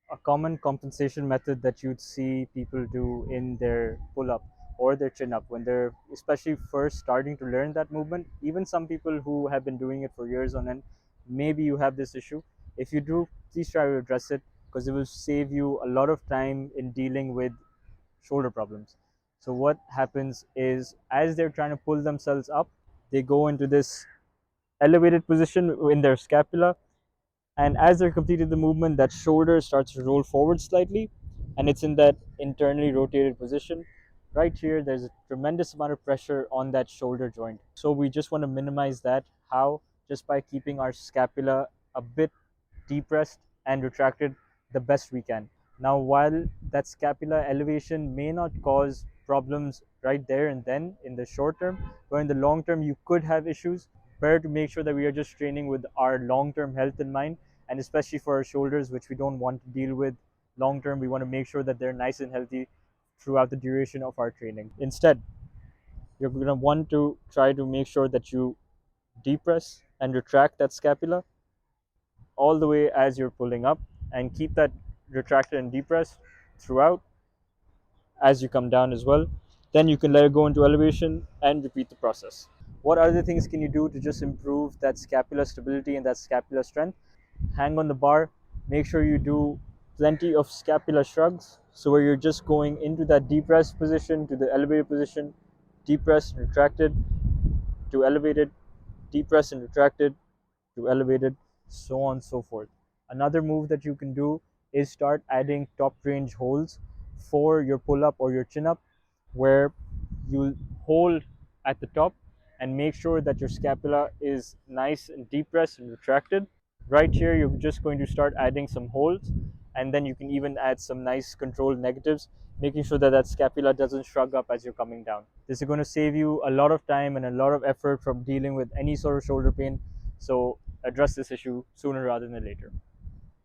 A common compensation method that you'd see people do in their pull up or their chin up when they're especially first starting to learn that movement. Even some people who have been doing it for years on end, maybe you have this issue. If you do, please try to address it because it will save you a lot of time in dealing with shoulder problems. So, what happens is as they're trying to pull themselves up, they go into this elevated position in their scapula, and as they're completing the movement, that shoulder starts to roll forward slightly, and it's in that internally rotated position. Right here, there's a tremendous amount of pressure on that shoulder joint. So we just want to minimize that. How? Just by keeping our scapula a bit depressed and retracted the best we can. Now, while that scapular elevation may not cause problems right there and then in the short term, but in the long term, you could have issues. Better to make sure that we are just training with our long term health in mind, and especially for our shoulders, which we don't want to deal with long term. We want to make sure that they're nice and healthy throughout the duration of our training. Instead, you're going to want to try to make sure that you depress and retract that scapula all the way as you're pulling up, and keep that retracted and depressed throughout as you come down as well. Then you can let it go into elevation and repeat the process. What other things can you do to just improve that scapular stability and that scapular strength? Hang on the bar, make sure you do plenty of scapular shrugs, so where you're just going into that depressed position to the elevated position, depressed and retracted to elevated, depressed and retracted to elevated, so on and so forth. Another move that you can do is start adding top range holds for your pull up or your chin up, where you'll hold at the top and make sure that your scapula is nice and depressed and retracted. Right here, you're just going to start adding some holds, and then you can even add some nice controlled negatives, making sure that that scapula doesn't shrug up as you're coming down. This is going to save you a lot of time and a lot of effort from dealing with any sort of shoulder pain. So address this issue sooner rather than later.